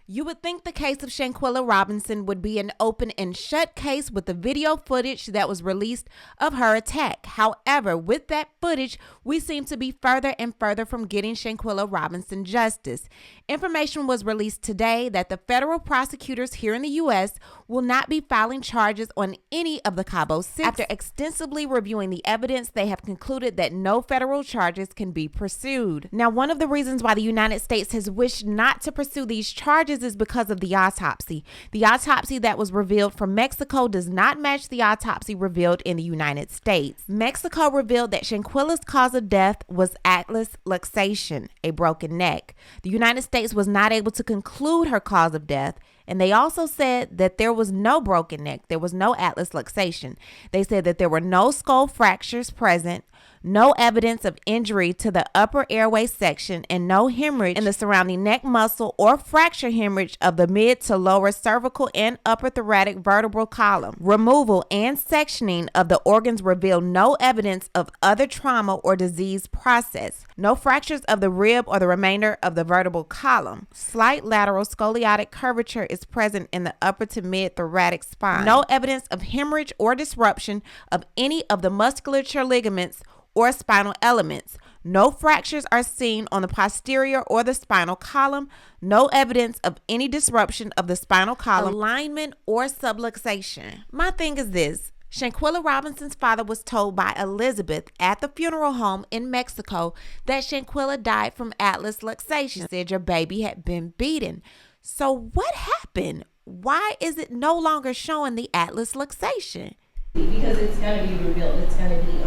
You would think the case of Shanquella Robinson would be an open and shut case with the video footage that was released of her attack. However, with that footage, we seem to be further and further from getting Shanquella Robinson justice. Information was released today that the federal prosecutors here in the U.S. will not be filing charges on any of the Cabo Six. After extensively reviewing the evidence, they have concluded that no federal charges can be pursued. Now, one of the reasons why the United States has wished not to pursue these charges is because of the autopsy. The autopsy that was revealed from Mexico does not match the autopsy revealed in the United States. Mexico revealed that Shanquella's cause of death was atlas luxation, a broken neck. The United States was not able to conclude her cause of death, and they also said that there was no broken neck, there was no atlas luxation. They said that there were no skull fractures present, no evidence of injury to the upper airway section, and no hemorrhage in the surrounding neck muscle or fracture hemorrhage of the mid to lower cervical and upper thoracic vertebral column. Removal and sectioning of the organs revealed no evidence of other trauma or disease process. No fractures of the rib or the remainder of the vertebral column. Slight lateral scoliotic curvature is present in the upper to mid thoracic spine. No evidence of hemorrhage or disruption of any of the musculature ligaments or spinal elements. No fractures are seen on the posterior or the spinal column. No evidence of any disruption of the spinal column, alignment, or subluxation. My thing is this. Shanquella Robinson's father was told by Elizabeth at the funeral home in Mexico that Shanquella died from atlas luxation. She said your baby had been beaten. So what happened? Why is it no longer showing the atlas luxation? Because it's going to be revealed. It's going to be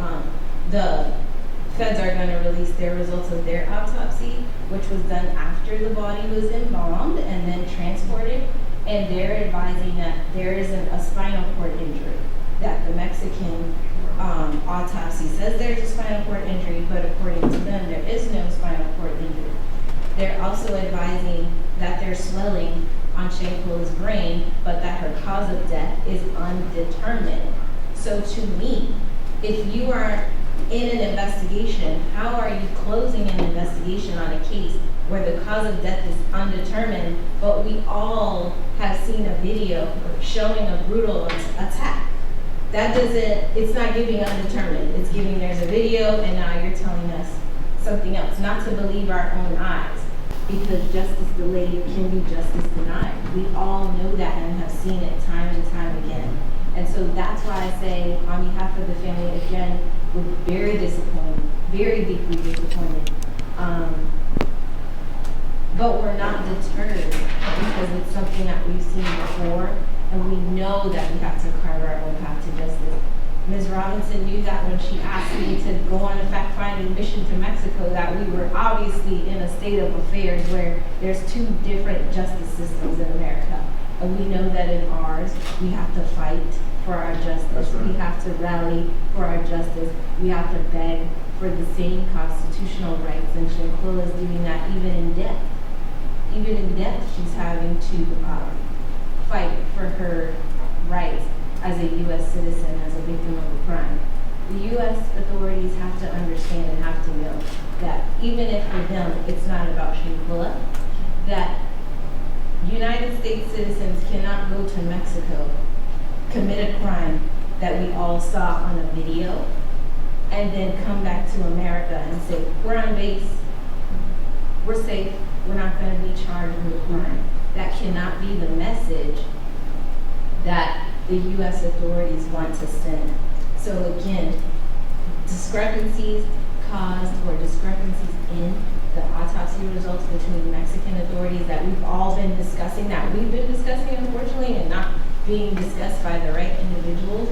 the feds are going to release their results of their autopsy, which was done after the body was embalmed and then transported, and they're advising that there isn't a spinal cord injury, that the Mexican autopsy says there's a spinal cord injury, but according to them, there is no spinal cord injury. They're also advising that there's swelling on Shanquella's brain, but that her cause of death is undetermined. So to me, if you are in an investigation, how are you closing an investigation on a case where the cause of death is undetermined, but we all have seen a video showing a brutal attack? That doesn't, it's not giving undetermined. It's giving there's a video and now you're telling us something else. Not to believe our own eyes, because justice delayed can be justice denied. We all know that and have seen it time and time again. And so that's why I say, on behalf of the family, again, we're very disappointed, very deeply disappointed. But we're not deterred because it's something that we've seen before, and we know that we have to carve our own path to justice. Ms. Robinson knew that when she asked me to go on a fact-finding mission to Mexico, that we were obviously in a state of affairs where there's two different justice systems in America. And we know that in ours, we have to fight for our justice. Right. We have to rally for our justice. We have to beg for the same constitutional rights. And Shanquella is doing that even in death. Even in death, she's having to fight for her rights as a U.S. citizen, as a victim of a crime. The U.S. authorities have to understand and have to know that even if for them it's not about Shanquella, that United States citizens cannot go to Mexico, commit a crime that we all saw on a video, and then come back to America and say, we're on base, we're safe, we're not going to be charged with a crime. That cannot be the message that the U.S. authorities want to send. So again, discrepancies caused or discrepancies in the autopsy results between Mexican authorities that we've all been discussing, that we've been discussing unfortunately and not being discussed by the right individuals,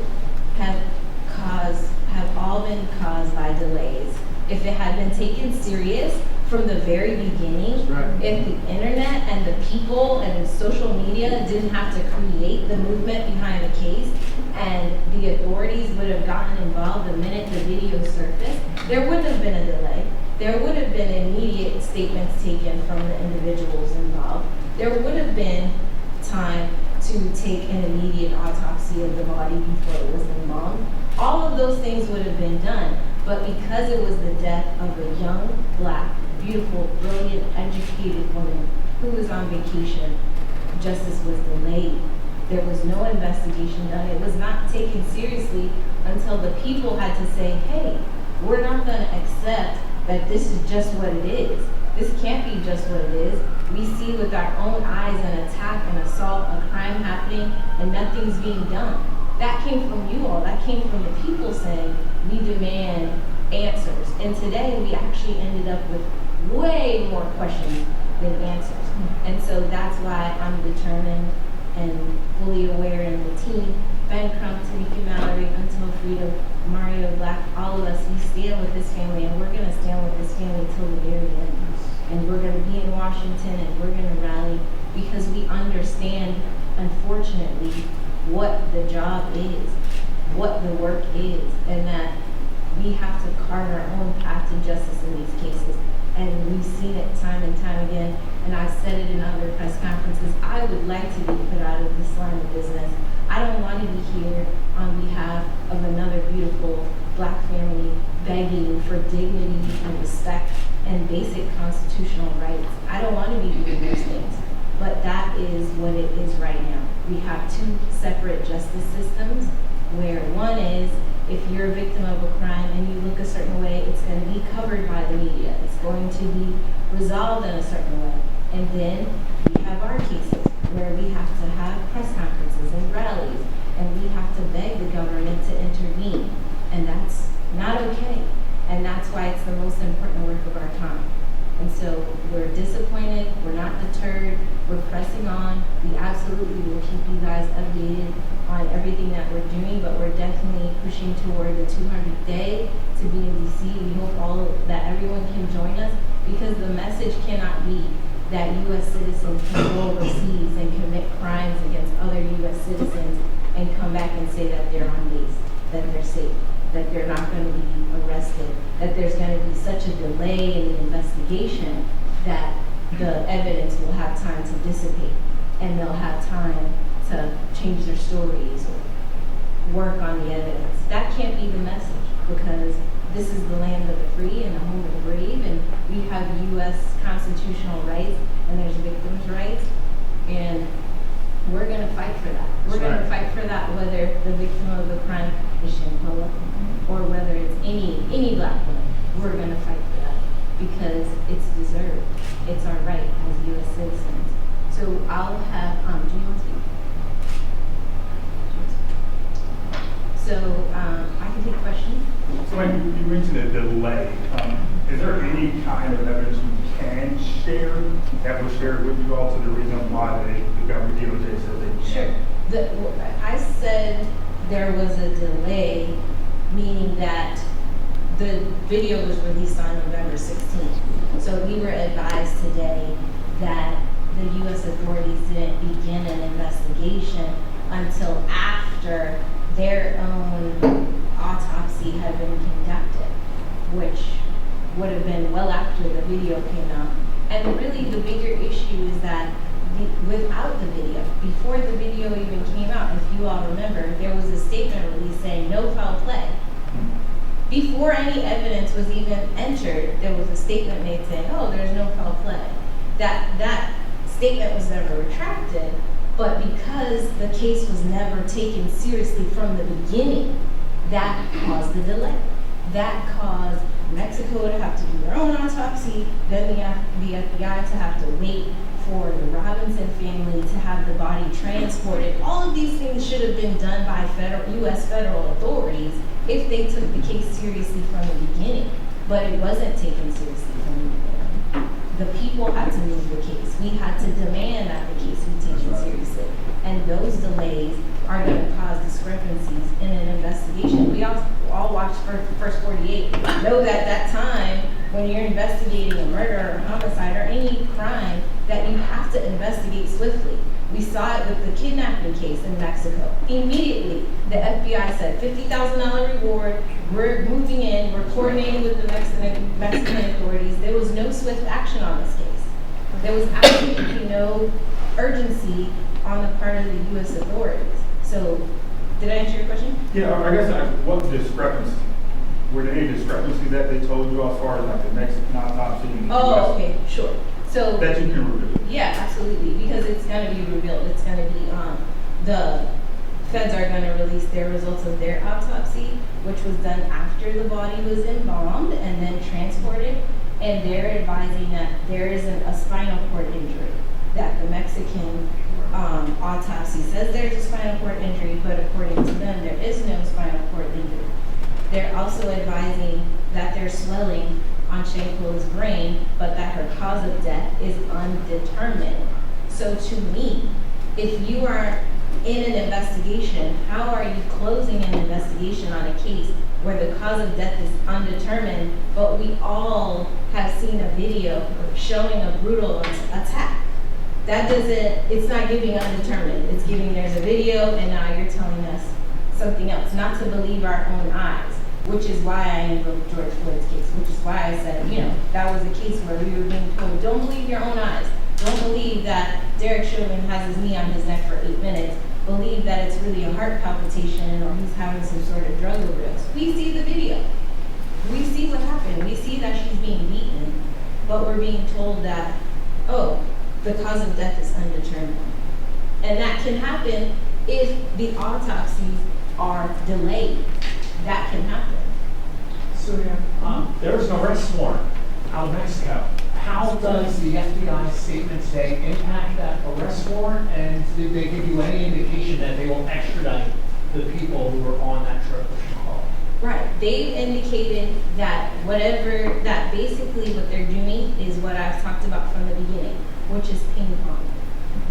have all been caused by delays. If it had been taken serious from the very beginning, if the internet and the people and the social media didn't have to create the movement behind the case, and the authorities would have gotten involved the minute the video surfaced, there wouldn't have been a delay. There would have been immediate statements taken from the individuals involved. There would have been time to take an immediate autopsy of the body before it was embalmed. All of those things would have been done, but because it was the death of a young, black, beautiful, brilliant, educated woman who was on vacation, justice was delayed. There was no investigation done. It was not taken seriously until the people had to say, hey, we're not going to accept that this is just what it is. This can't be just what it is. We see with our own eyes an attack, an assault, a crime happening, and nothing's being done. That came from you all. That came from the people saying, we demand answers. And today we actually ended up with way more questions than answers. And so that's why I'm determined and fully aware, and the team, Ben Crump, Tamika Mallory, Until Freedom, Mario Black, all of us, we stand with this family, and we're gonna stand with this family until the very end. And we're gonna be in Washington, and we're gonna rally, because we understand, unfortunately, what the job is, what the work is, and that we have to carve our own path to justice in these cases. And we've seen it time and time again, and I've said it in other press conferences. I would like to be put out of this line of business. I don't want to be here on behalf of another beautiful Black family begging for dignity and respect and basic constitutional rights. I don't want to be doing those things, but that is what it is right now. We have two separate justice systems, where one is, if you're a victim of a crime and you look a certain way, it's going to be covered by the media. It's going to be resolved in a certain way. And then we have our cases where we have to have press conferences and rallies, and we have to beg the government to intervene. And that's not okay. And that's why it's the most important work of our time. And so we're disappointed, we're not deterred, we're pressing on. We absolutely will keep you guys updated on everything that we're doing, but we're definitely pushing toward the 200th day to be in DC. We hope that everyone can join us, because the message cannot be that U.S. citizens can go overseas and commit crimes against other U.S. citizens and come back and say that they're on base, that they're safe, that they're not going to be arrested, that there's going to be such a delay in the investigation that the evidence will have time to dissipate, and they'll have time to change their stories or work on the evidence. That can't be the message, because this is the land of the free and the home of the brave, and we have U.S. constitutional rights, and there's victims' rights, and we're going to fight for that. We're going to fight for that, whether the victim of the crime is Shanquella or whether it's any Black woman. We're going to fight for that, because it's deserved. It's our right as U.S. citizens. So I'll have, do you want to speak? So I can take questions. So like you mentioned a delay. Is there any kind of evidence you can share that was shared with you all to the reason why the government DOJ said they can't? Sure. I said there was a delay, meaning that the video was released on November 16th. So we were advised today that the U.S. authorities didn't begin an investigation until after their own autopsy had been conducted, which would have been well after the video came out. And really the bigger issue is that without the video, before the video even came out, if you all remember, there was a statement released saying no foul play. Before any evidence was even entered, there was a statement made saying, oh, there's no foul play. That statement was never retracted, but because the case was never taken seriously from the beginning, that caused the delay. That caused Mexico to have to do their own autopsy, then the FBI to have to wait for the Robinson family to have the body transported. All of these things should have been done by U.S. federal authorities if they took the case seriously from the beginning, but it wasn't taken seriously from the beginning. The people had to move the case. We had to demand that the case be taken seriously. And those delays are going to cause discrepancies in an investigation. We all watched First 48. Know that that time when you're investigating a murder or homicide or any crime, that you have to investigate swiftly. We saw it with the kidnapping case in Mexico. Immediately, the FBI said $50,000 reward, we're moving in, we're coordinating with the Mexican authorities. There was no swift action on this case. There was absolutely no urgency on the part of the U.S. authorities. So, did I answer your question? Yeah, I guess what discrepancy? Were there any discrepancies that they told you as far as like the Mexican autopsy in the US? Okay, sure. So that you can review. Yeah, absolutely, because it's gonna be revealed. It's gonna be the feds are gonna release their results of their autopsy, which was done after the body was embalmed and then transported, and they're advising that there isn't a spinal cord injury, that the Mexican autopsy says there's a spinal cord injury, but according to them, there is no spinal cord injury. They're also advising that there's swelling on Shanquella's brain, but that her cause of death is undetermined. So to me, if you are in an investigation, how are you closing an investigation on a case where the cause of death is undetermined, but we all have seen a video showing a brutal attack? That doesn't, it's not giving undetermined. It's giving there's a video and now you're telling us something else, not to believe our own eyes, which is why I invoked George Floyd's case, which is why I said, that was a case where we were being told, don't believe your own eyes. Don't believe that Derek Chauvin has his knee on his neck for 8 minutes. Believe that it's really a heart palpitation or he's having some sort of drug overdose. We see the video. We see what happened. We see that she's being beaten, but we're being told that, oh, the cause of death is undetermined. And that can happen if the autopsies are delayed. That can happen. So there was an arrest warrant out of Mexico. How does the FBI statement today impact that arrest warrant? And did they give you any indication that they will extradite the people who were on that trip with Shanquella? Right. They've indicated that that basically what they're doing is what I've talked about from the beginning, which is ping pong.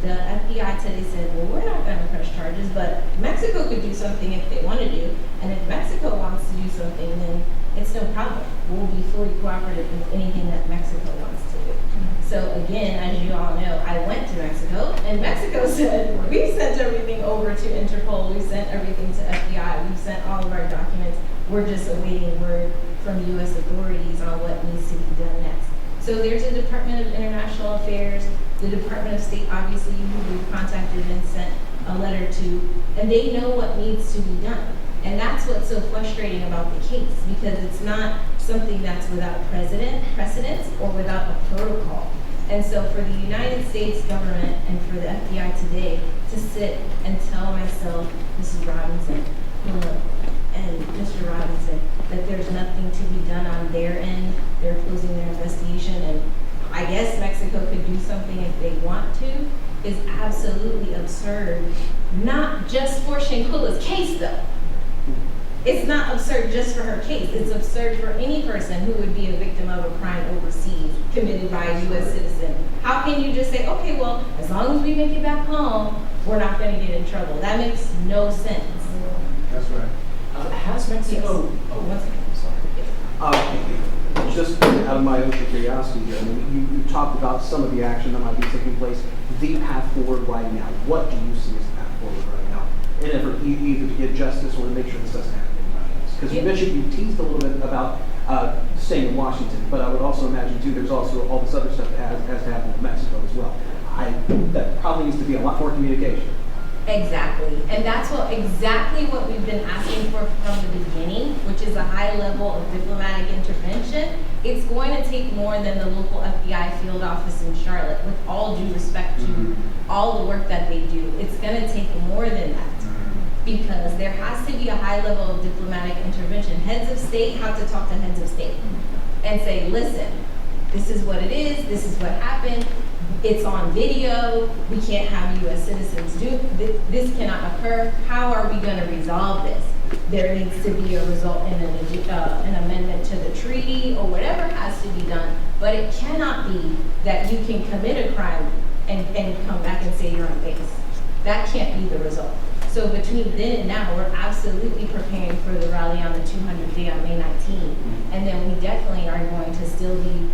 The FBI today said, well, we're not going to press charges, but Mexico could do something if they want to do. And if Mexico wants to do something, then it's no problem. We'll be fully cooperative with anything that Mexico wants to do. So again, as you all know, I went to Mexico, and Mexico said, we've sent everything over to Interpol, we've sent everything to FBI, we've sent all of our documents. We're just awaiting word from U.S. authorities on what needs to be done next. So there's the Department of International Affairs, the Department of State, obviously, who we've contacted and sent a letter to, and they know what needs to be done. And that's what's so frustrating about the case, because it's not something that's without precedence or without a protocol. And so for the United States government and for the FBI today to sit and tell myself, Mrs. Robinson, and Mr. Robinson, that there's nothing to be done on their end, they're closing their investigation, and I guess Mexico could do something if they want to, is absolutely absurd. Not just for Shanquella's case, though. It's not absurd just for her case. It's absurd for any person who would be a victim of a crime overseas committed by a U.S. citizen. How can you just say, okay, well, as long as we make it back home, we're not going to get in trouble? That makes no sense. That's right. Has Mexico... Yes. Oh, one second, I'm sorry. Just out of my own curiosity, I mean, you talked about some of the action that might be taking place. The path forward right now, what do you see as the path forward right now? In an effort either to get justice or to make sure this doesn't happen to anybody else? Because you mentioned, you teased a little bit about staying in Washington, but I would also imagine too, there's also all this other stuff that has to happen in Mexico as well. That probably needs to be a lot more communication. Exactly. And that's exactly what we've been asking for from the beginning, which is a high level of diplomatic intervention. It's going to take more than the local FBI field office in Charlotte, with all due respect to all the work that they do. It's going to take more than that, because there has to be a high level of diplomatic intervention. Heads of state have to talk to heads of state and say, listen, this is what it is, this is what happened. It's on video. We can't have U.S. citizens do this. Cannot occur. How are we going to resolve this? There needs to be a result in an amendment to the treaty or whatever has to be done. But it cannot be that you can commit a crime and come back and say you're on base. That can't be the result. So between then and now, we're absolutely preparing for the rally on the 200th day on May 19th. And then we definitely are going to still be,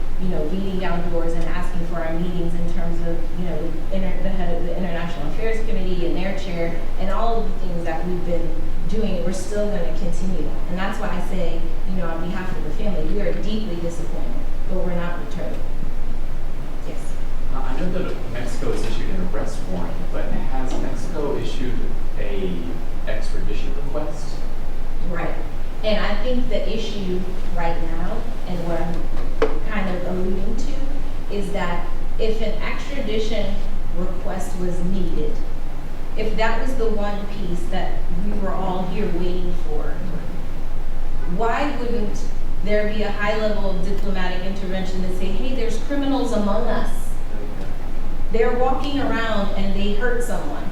beating down doors and asking for our meetings in terms of, the head of the International Affairs Committee and their chair and all of the things that we've been doing. We're still going to continue that. And that's why I say, on behalf of the family, we are deeply disappointed, but we're not deterred. Yes. I know that Mexico has issued an arrest warrant, but has Mexico issued a extradition request? Right. And I think the issue right now, and what I'm kind of alluding to, is that if an extradition request was needed, if that was the one piece that we were all here waiting for, why wouldn't there be a high level of diplomatic intervention to say, hey, there's criminals among us. They're walking around and they hurt someone.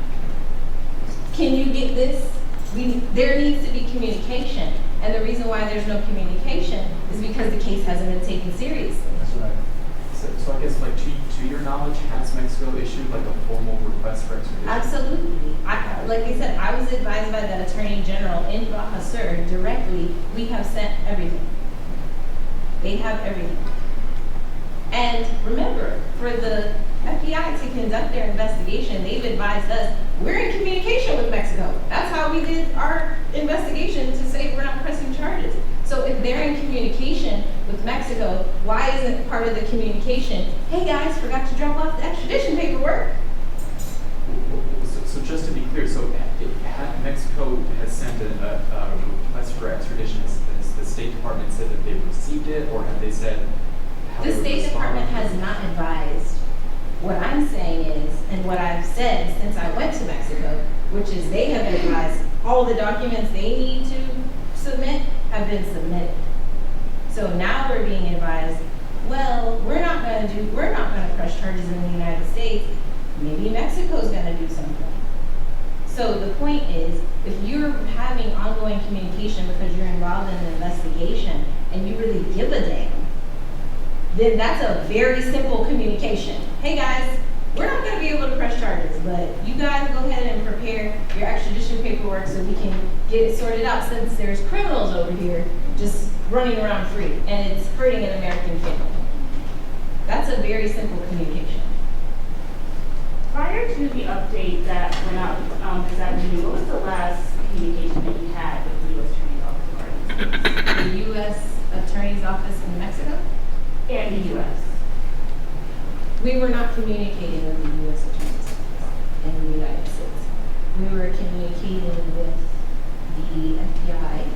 Can you get this? There needs to be communication. And the reason why there's no communication is because the case hasn't been taken seriously. That's right. So I guess, like, to your knowledge, has Mexico issued like a formal request for extradition? Absolutely. Like I said, I was advised by the Attorney General in Baja Sur directly, we have sent everything. They have everything. And remember, for the FBI to conduct their investigation, they've advised us, we're in communication with Mexico. That's how we did our investigation to say we're not pressing charges. So if they're in communication with Mexico, why isn't part of the communication, hey guys, forgot to drop off the extradition paperwork? So just to be clear, so Mexico has sent a request for extradition. Has the State Department said that they've received it, or have they said how The they would State respond? Department has not advised. What I'm saying is, and what I've said since I went to Mexico, which is they have advised all the documents they need to submit have been submitted. So now we're being advised, well, we're not going to press charges in the United States. Maybe Mexico's going to do something. So the point is, if you're having ongoing communication because you're involved in an investigation and you really give a damn, then that's a very simple communication. Hey guys, we're not going to be able to press charges, but you guys go ahead and prepare your extradition paperwork so we can get it sorted out, since there's criminals over here just running around free and it's hurting an American family. That's a very simple communication. Prior to the update that went out this afternoon, what was the last communication that you had with the U.S. Attorney's Office? The U.S. Attorney's Office in Mexico? And the U.S. We were not communicating with the U.S. Attorney's Office in the United States. We were communicating with the FBI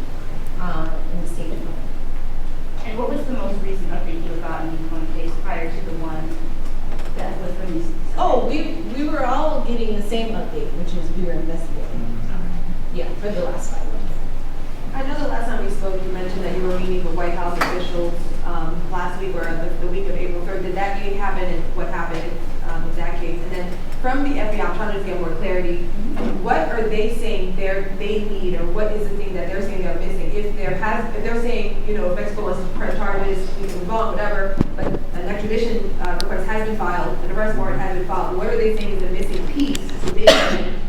in the State Department. And what was the most recent update you got on the case prior to the one that was released? Oh, we were all getting the same update, which is we were investigating. Yeah, for the last 5 months. I know the last time we spoke, you mentioned that you were meeting with White House officials last week or the week of April 3rd. Did that meeting happen, and what happened with that case? And then from the FBI, I'm trying to just get more clarity. What are they saying they need, or what is the thing that they're saying they're missing? If they're saying, if Mexico wants to press charges, we can move on, whatever, but an extradition request has been filed, an arrest warrant has been filed, what are they saying is the missing piece so they can,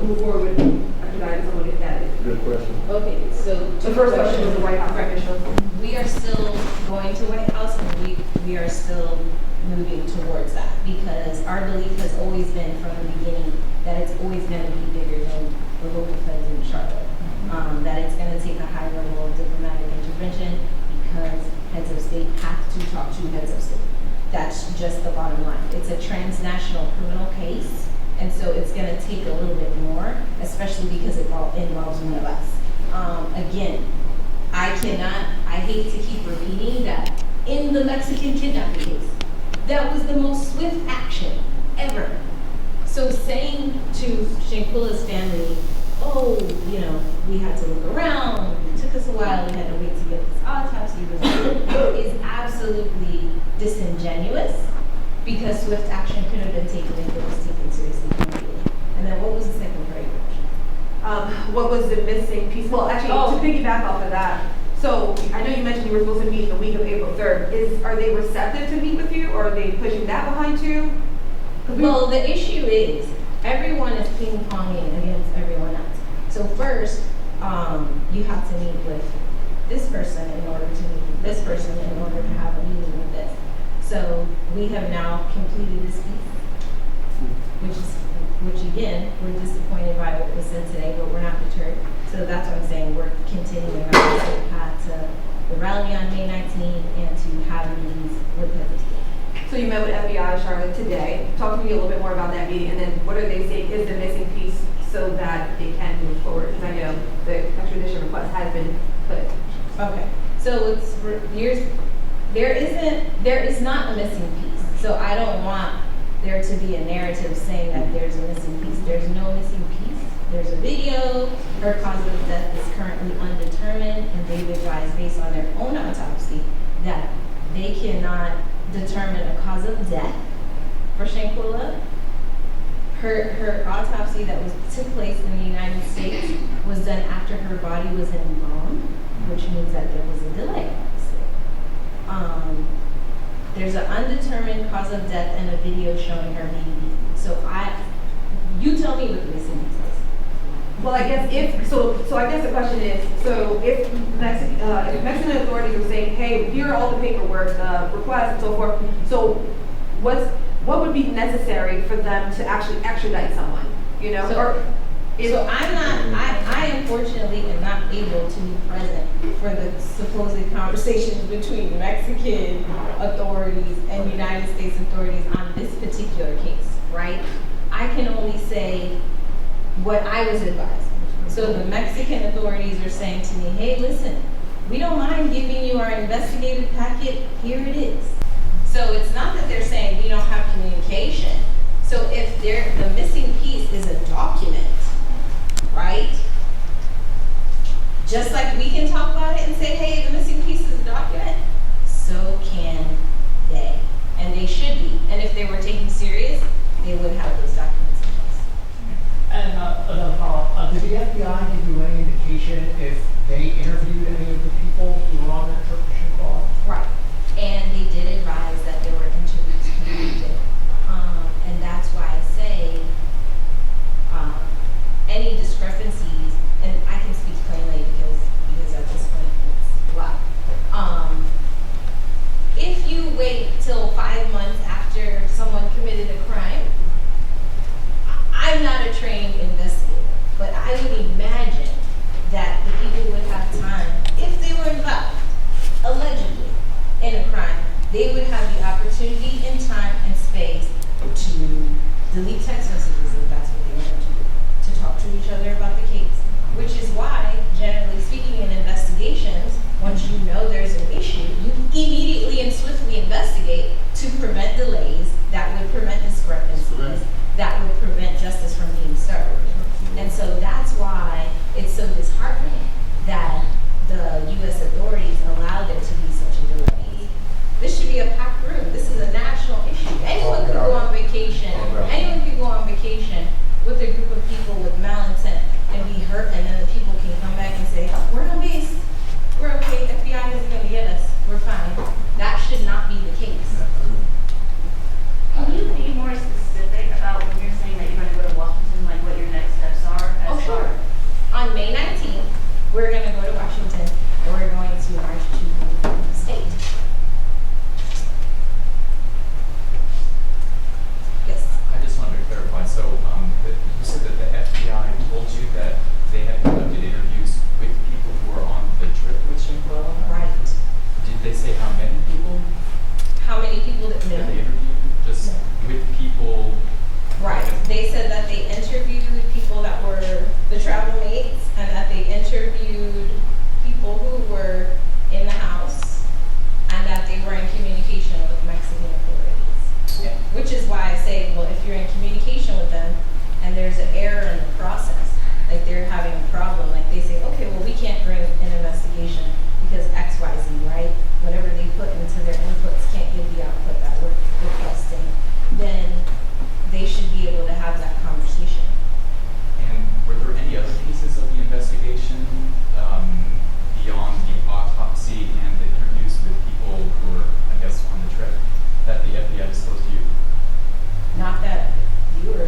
move forward with extraditing someone if that is? Good question. Okay, so The first question was the White House officials. we are still going to White House, and we are still moving towards that, because our belief has always been from the beginning that it's always going to be bigger than the local feds in Charlotte. That it's going to take a high level of diplomatic intervention because heads of state have to talk to heads of state. That's just the bottom line. It's a transnational criminal case, and so it's going to take a little bit more, especially because it involves one of us. Again, I hate to keep repeating that in the Mexican kidnapping case, that was the most swift action ever. So saying to Shanquella's family, oh, we had to look around, it took us a while, we had to wait to get this autopsy result, is absolutely disingenuous, because swift action could have been taken if it was taken seriously immediately. And then what was the second part of your question? What was the missing piece? Well, actually, to piggyback off of that, so I know you mentioned you were supposed to meet the week of April 3rd. Are they receptive to meet with you, or are they pushing that behind you? Well, the issue is everyone is ping-ponging against everyone else. So first, you have to meet with this person in order to meet with this person in order to have a meeting with this. So we have now completed this piece, which again, we're disappointed by what was said today, but we're not deterred. So that's what I'm saying. We're continuing on the same path to the rally on May 19th and to have meetings with heads of state. So you met with FBI Charlotte today. Talk to me a little bit more about that meeting, and then what are they saying is the missing piece so that they can move forward? Because I know the extradition request has been put. Okay. So there is not a missing piece. So I don't want there to be a narrative saying that there's a missing piece. There's no missing piece. There's a video. Her cause of death is currently undetermined, and they've advised, based on their own autopsy, that they cannot determine a cause of death for Shanquella. Her autopsy that took place in the United States was done after her body was embalmed, which means that there was a delay. There's an undetermined cause of death and a video showing her being beaten. So you tell me what the missing piece is. Well, I guess I guess the question is, so if Mexican authorities are saying, hey, here are all the paperwork, the requests and so forth, so what would be necessary for them to actually extradite someone, you know? I unfortunately am not able to be present for the supposed conversations between Mexican authorities and United States authorities on this particular case, right? I can only say what I was advised. So the Mexican authorities are saying to me, hey, listen, we don't mind giving you our investigative packet, here it is. So it's not that they're saying we don't have communication. So if the missing piece is a document, right? Just like we can talk about it and say, hey, the missing piece is a document, so can they. And they should be. And if they were taken serious, they would have those documents in place. And another follow-up, did the FBI give you any indication if they interviewed any of the people who were on that Turkish call? Right. And they did advise that there were interviews conducted. And that's why I say any discrepancies, and I can speak plainly because at this point it's a lot. If you wait till 5 months after someone committed a crime, I'm not a trained investigator, but I would imagine that the people would have time, if they were involved, allegedly, in a crime, they would have the opportunity in time and space to delete text messages if that's what they wanted to do, to talk to each other about the case, which is why, generally speaking, in investigations, once you know there's an issue, you immediately and swiftly investigate to prevent delays that would prevent discrepancies, that would prevent justice from being served. And so that's why it's so disheartening that the U.S. authorities allowed there to be such a delay. This should be a packed room. This is a national issue. Anyone could go on vacation. Anyone could go on vacation with a group of people with malintent and be hurt, and then the people can come back and say, oh, we're on base. We're okay. FBI isn't going to get us. We're fine. That should not be the case. Can you be more specific about when you're saying that you're going to go to Washington, like what your next steps are? Sure. On May 19th, we're going to go to Washington, and we're going to march to the state. Yes. I just wanted to clarify, so you said that the FBI told you that they had conducted interviews with people who were on the trip with Shanquella? Right. Did they say how many people? How many people that That know? they interviewed? Just with people? Right. They said that they interviewed people that were the travel mates, and that they interviewed people who were in the house, and that they were in communication with Mexican authorities. Yeah. Which is why I say, well, if you're in communication with them and there's an error in the process, like they're having a problem, like they say, okay, well, we can't bring an investigation because X, Y, Z, right? Whatever they put into their inputs can't give the output that we're requesting, then they should be able to have that conversation. And were there any other pieces of the investigation beyond the autopsy and the interviews with people who were, I guess, on the trip that the FBI disclosed to you? Not that you were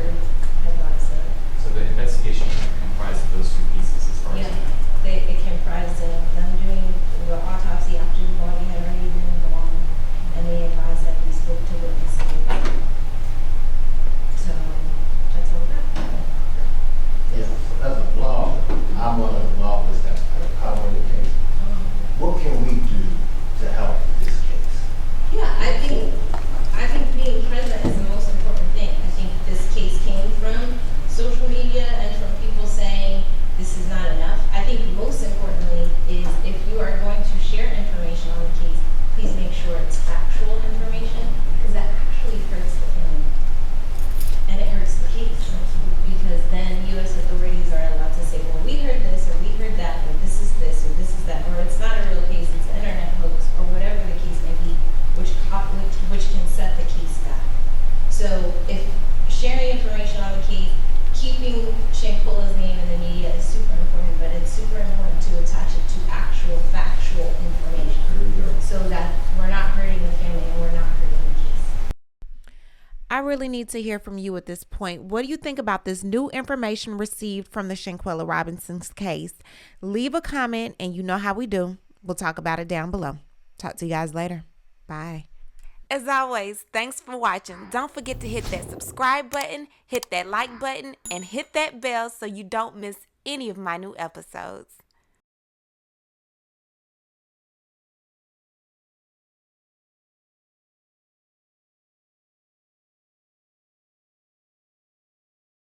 information on the case, keeping Shanquella's name in the media is super important, but it's super important to attach it to actual factual information so that we're not hurting the family and we're not hurting the case. I really need to hear from you at this point. What do you think about this new information received from the Shanquella Robinson's case? Leave a comment, and you know how we do. We'll talk about it down below. Talk to you guys later. Bye. As always, thanks for watching. Don't forget to hit that subscribe button, hit that like button, and hit that bell so you don't miss any of my new episodes.